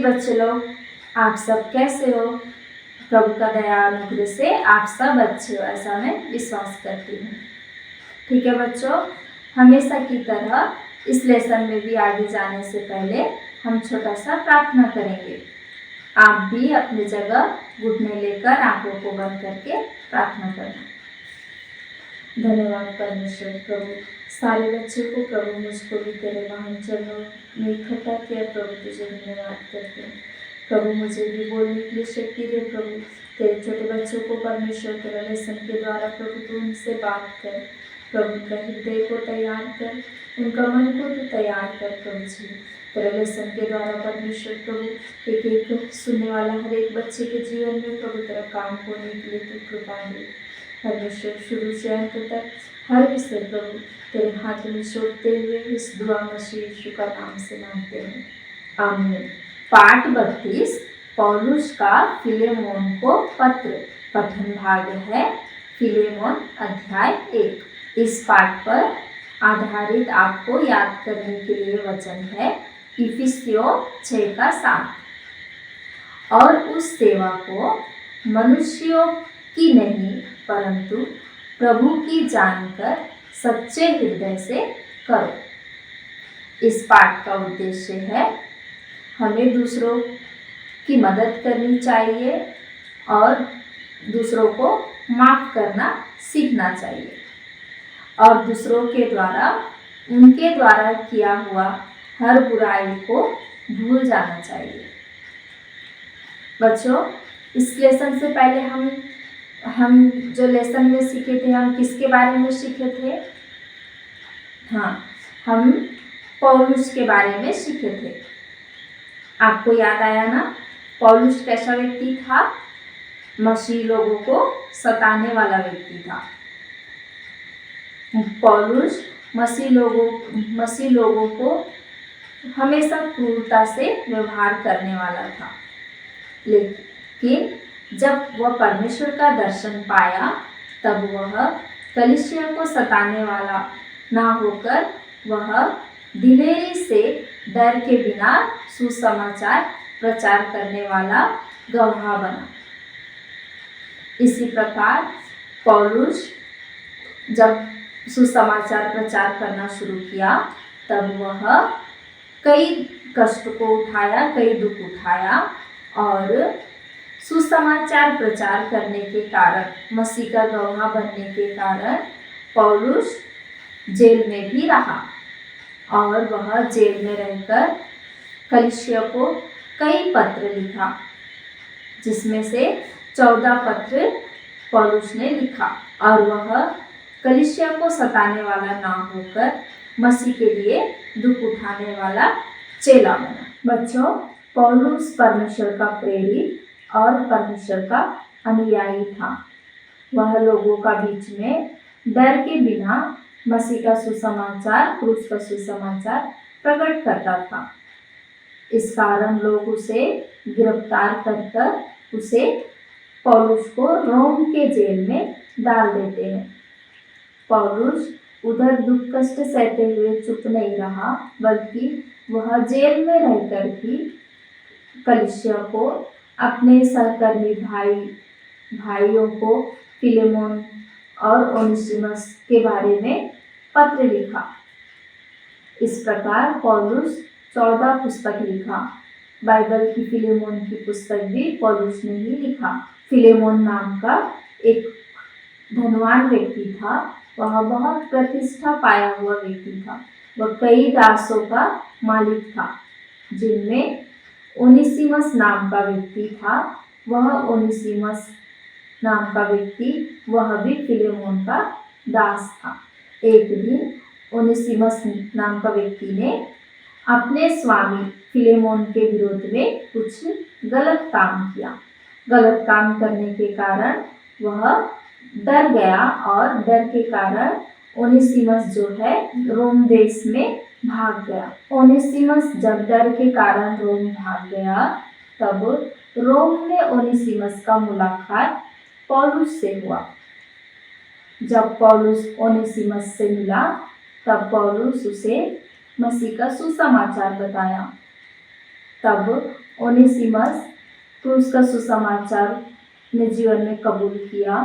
बच्चे लोग, आप सब कैसे हो? प्रभु का दया अनुग्रह से आप सब अच्छे हो, ऐसा मैं विश्वास करती हूँ। ठीक है बच्चों, हमेशा की तरह इस लेसन में भी आगे जाने से पहले हम छोटा सा प्रार्थना करेंगे। आप भी अपनी जगह घुटने लेकर आंखों को बंद करके प्रार्थना करना। धन्यवाद परमेश्वर प्रभु, सारे बच्चों को प्रभु, मुझको भी तेरे महान चरणों में इकट्ठा किया प्रभु, तुझे धन्यवाद करते हैं प्रभु। मुझे भी बोलने के लिए शक्ति दे प्रभु। तेरे छोटे बच्चों को परमेश्वर तेरा लेसन के द्वारा प्रभु तू उनसे बात कर प्रभु, उनका हृदय को तैयार कर, उनका मन को तू तैयार कर प्रभु जी। तेरे लेसन के द्वारा परमेश्वर प्रभु एक एक सुनने वाला हर एक बच्चे के जीवन में प्रभु तेरा काम होने के लिए तू कृपा दे परमेश्वर। शुरू से अंत तक हर विषय प्रभु तेरे हाथ में सौंपते हुए इस दुआ मसीह यीशु का नाम से मांगते हैं, आमीन। पाठ 32 पौलुस का फिलेमोन को पत्र। पठन भाग है फिलेमोन अध्याय 1। इस पाठ पर आधारित आपको याद करने के लिए वचन है इफिसियों 6:7। और उस सेवा को मनुष्यों की नहीं परंतु प्रभु की जानकर सच्चे हृदय से करो। इस पाठ का उद्देश्य है हमें दूसरों की मदद करनी चाहिए और दूसरों को माफ करना सीखना चाहिए और दूसरों के द्वारा उनके द्वारा किया हुआ हर बुराई को भूल जाना चाहिए। बच्चों, इस लेसन से पहले हम जो लेसन में सीखे थे, हम किसके बारे में सीखे थे? हाँ, हम पौलुस के बारे में सीखे थे। आपको याद आया ना? पौलुस कैसा व्यक्ति था? मसीह लोगों को सताने वाला व्यक्ति था। पौलुस मसीह लोगों को हमेशा क्रूरता से व्यवहार करने वाला था, लेकिन जब वह परमेश्वर का दर्शन पाया तब वह कलीसिया को सताने वाला ना होकर वह दिलेरी से डर के बिना सुसमाचार प्रचार करने वाला गवाह बना। इसी प्रकार पौलुस जब सुसमाचार प्रचार करना शुरू किया तब वह कई कष्ट को उठाया, कई दुख उठाया और सुसमाचार प्रचार करने के कारण, मसीह का गवाह बनने के कारण पौलुस जेल में भी रहा और वह जेल में रहकर कलीसिया को कई पत्र लिखा, जिसमें से 14 पत्र पौलुस ने लिखा और वह कलीसिया को सताने वाला ना होकर मसीह के लिए दुख उठाने वाला चेला बना। बच्चों, पौलुस परमेश्वर का प्रेरित और परमेश्वर का अनुयायी था। वह लोगों का बीच में डर के बिना मसीह का सुसमाचार, क्रूस का सुसमाचार प्रकट करता था। इस कारण लोग उसे गिरफ्तार कर उसे पौलुस को रोम के जेल में डाल देते हैं। पौलुस उधर दुख कष्ट सहते हुए चुप नहीं रहा, बल्कि वह जेल में रहकर भी कलीसिया को, अपने सहकर्मी भाइयों को फिलेमोन और ओनेसिमस के बारे में पत्र लिखा। इस प्रकार पौलुस 14 पुस्तक लिखा। बाइबल की फिलेमोन की पुस्तक भी पौलुस ने ही लिखा। फिलेमोन नाम का एक धनवान व्यक्ति था। वह बहुत प्रतिष्ठा पाया हुआ व्यक्ति था। वह कई दासों का मालिक था, जिनमें ओनेसिमस नाम का व्यक्ति था। वह ओनेसिमस नाम का व्यक्ति वह भी फिलेमोन का दास था। एक दिन ओनेसिमस नाम का व्यक्ति ने अपने स्वामी फिलेमोन के विरोध में कुछ गलत काम किया। गलत काम करने के कारण वह डर गया और डर के कारण ओनेसिमस जो है रोम देश में भाग गया। ओनेसिमस जब डर के कारण रोम भाग गया तब रोम में ओनेसिमस का मुलाकात पौलुस से हुआ। जब पौलुस ओनेसिमस से मिला तब पौलुस उसे मसीह का सुसमाचार बताया। तब ओनेसिमस क्रूस का सुसमाचार अपने जीवन में कबूल किया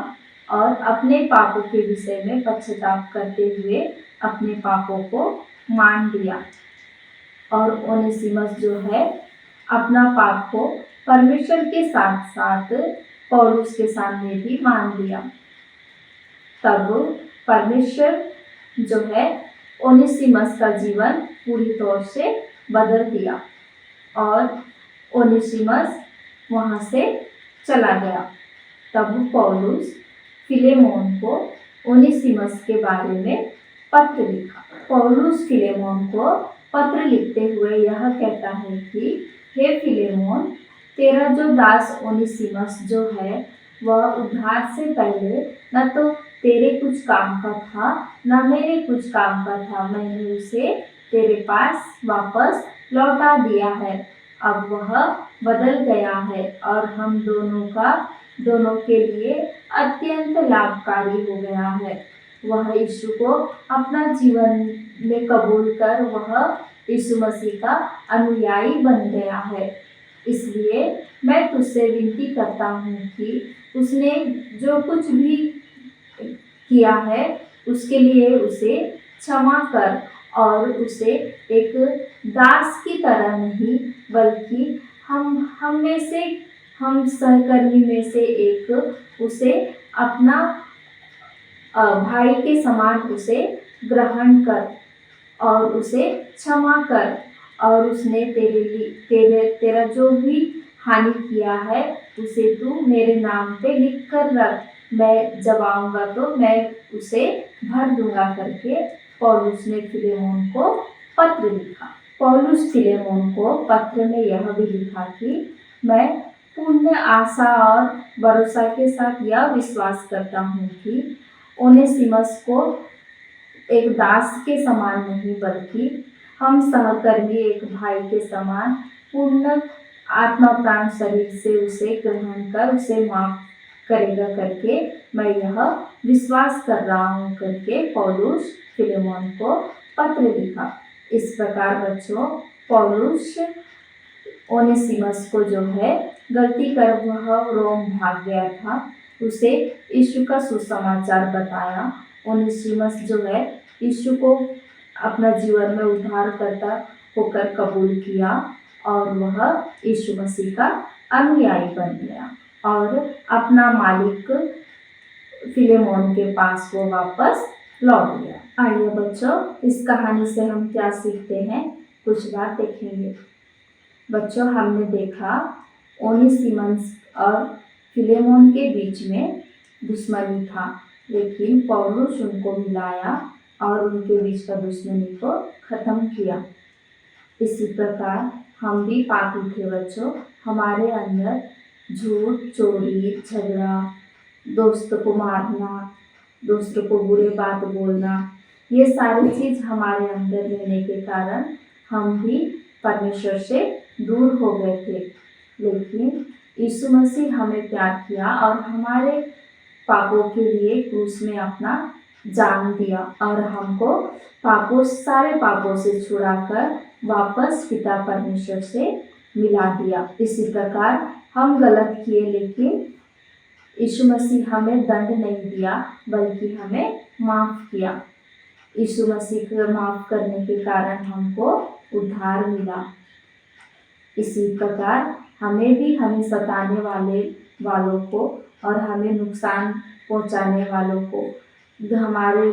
और अपने पापों के विषय में पश्चाताप करते हुए अपने पापों को मान लिया। और ओनेसिमस जो है अपना पाप को परमेश्वर के साथ साथ पौलुस के सामने भी मान लिया। तब परमेश्वर जो है ओनेसिमस का जीवन पूरी तौर से बदल दिया और ओनेसिमस वहाँ से चला गया। तब पौलुस फिलेमोन को ओनेसिमस के बारे में पत्र लिखा। पौलुस फिलेमोन को पत्र लिखते हुए यह कहता है कि हे फिलेमोन, तेरा जो दास ओनेसिमस जो है वह उद्धार से पहले न तो तेरे कुछ काम का था न मेरे कुछ काम का था। मैंने उसे तेरे पास वापस लौटा दिया है। अब वह बदल गया है और हम दोनों के लिए अत्यंत लाभकारी हो गया है। वह यीशु को अपना जीवन में कबूल कर वह यीशु मसीह का अनुयायी बन गया है। इसलिए मैं तुझसे विनती करता हूँ कि उसने जो कुछ भी किया है उसके लिए उसे क्षमा कर और उसे एक दास की तरह नहीं बल्कि हम सहकर्मी में से एक उसे अपना भाई के समान उसे ग्रहण कर और उसे क्षमा कर और उसने तेरा जो भी हानि किया है उसे तू मेरे नाम पे लिख कर रख। मैं जब आऊँगा तो मैं उसे भर दूंगा करके पौलुस ने फिलेमोन को पत्र लिखा। पौलुस फिलेमोन को पत्र में यह भी लिखा कि मैं पूर्ण आशा और भरोसा के साथ यह विश्वास करता हूँ कि ओनेसिमस को एक दास के समान नहीं बल्कि हम सहकर्मी एक भाई के समान पूर्ण आत्मा प्राण शरीर से उसे ग्रहण कर उसे माफ करेगा करके मैं यह विश्वास कर रहा हूँ करके पौलुस फिलेमोन को पत्र लिखा। इस प्रकार बच्चों पौलुस ओनेसिमस को जो है गलती कर वह रोम भाग गया था, उसे यीशु का सुसमाचार बताया। ओनेसिमस जो है यीशु को अपना जीवन में उद्धारकर्ता होकर कबूल किया और वह यीशु मसीह का अनुयायी बन गया और अपना मालिक फिलेमोन के पास वो वापस लौट गया। आइए बच्चों इस कहानी से हम क्या सीखते हैं, कुछ बात देखेंगे। बच्चों हमने देखा ओनेसिमस और फिलेमोन के बीच में दुश्मनी था, लेकिन पौलुस उनको मिलाया और उनके बीच का दुश्मनी को ख़त्म किया। इसी प्रकार हम भी पापी थे बच्चों, हमारे अंदर झूठ, चोरी, झगड़ा, दोस्त को मारना, दोस्तों को बुरे बात बोलना, ये सारी चीज़ हमारे अंदर रहने के कारण हम भी परमेश्वर से दूर हो गए थे। लेकिन यीशु मसीह हमें प्यार किया और हमारे पापों के लिए क्रूस में अपना जान दिया और हमको सारे पापों से छुड़ाकर वापस पिता परमेश्वर से मिला दिया। इसी प्रकार हम गलत किए लेकिन यीशु मसीह हमें दंड नहीं दिया बल्कि हमें माफ़ किया। यीशु मसीह को माफ़ करने के कारण हमको उद्धार मिला। इसी प्रकार हमें सताने वालों को और हमें नुकसान पहुंचाने वालों को, हमारे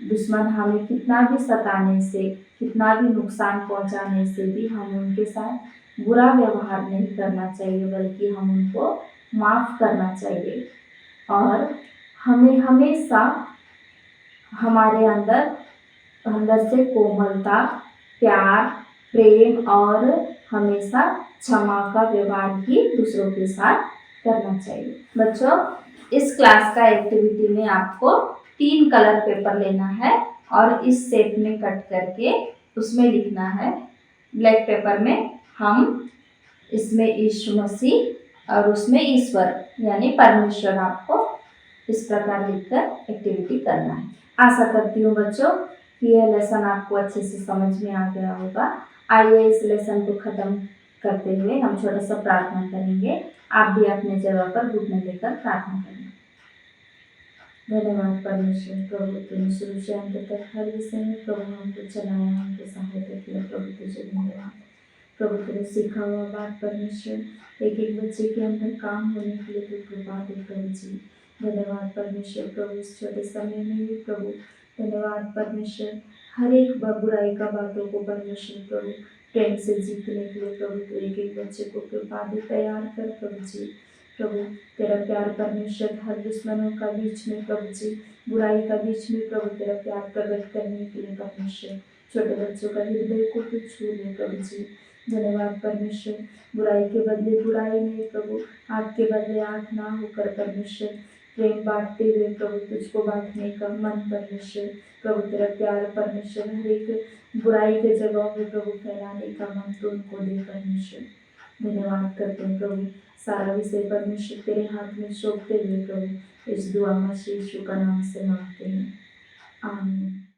दुश्मन हमें कितना भी सताने से, कितना भी नुकसान पहुंचाने से भी हम उनके साथ बुरा व्यवहार नहीं करना चाहिए बल्कि हम उनको माफ़ करना चाहिए। और हमें हमेशा हमारे अंदर से कोमलता, प्यार, प्रेम और हमेशा क्षमा का व्यवहार ही दूसरों के साथ करना चाहिए। बच्चों इस क्लास का एक्टिविटी में आपको 3 कलर पेपर लेना है और इस सेट में कट करके उसमें लिखना है। ब्लैक पेपर में हम इसमें यीशु मसीह और उसमें ईश्वर यानी परमेश्वर आपको इस प्रकार लिखकर एक्टिविटी करना है। आशा करती हूँ बच्चों कि यह लेसन आपको अच्छे से समझ में आ गया होगा। आइए इस लेसन को ख़त्म करते हुए हम छोटा सा प्रार्थना करेंगे। आप भी अपने जगह पर घुटने देकर प्रार्थना करें। धन्यवाद परमेश्वर प्रभु, तूने शुरू से अंत तक हर विषय में प्रभु हमको चलाया, हमको सहायता किया। प्रभु तुझे धन्यवाद। प्रभु तेरे सीखा हुआ बात परमेश्वर एक एक बच्चे के अंदर काम होने के लिए तू कृपा दे प्रभु जी। धन्यवाद परमेश्वर प्रभु, इस छोटे समय में भी प्रभु धन्यवाद परमेश्वर, हर एक बुराई का बातों को परमेश्वर प्रभु प्रेम से जीतने के लिए प्रभु तू एक एक बच्चे को कृपा दे, तैयार कर प्रभु जी। प्रभु तेरा प्यार परमेश्वर हर दुश्मनों का बीच में प्रभु जी, बुराई का बीच में प्रभु तेरा प्यार प्रकट करने के लिए परमेश्वर छोटे बच्चों का हृदय को तू छू ले प्रभु जी। धन्यवाद परमेश्वर, बुराई के बदले बुराई नहीं प्रभु, आग के बदले आग ना होकर परमेश्वर प्रेम बांटते हुए प्रभु तुझको बांटने का मन परमेश्वर, प्रभु तेरा प्यार परमेश्वर हर एक बुराई के जगहों में प्रभु फैलाने का मन तो उनको दे परमेश्वर। धन्यवाद करते हैं प्रभु, सारा विषय परमेश्वर तेरे हाथ में सौंपते हुए प्रभु इस दुआ मसीह यीशु का नाम से मांगते हैं, आमीन।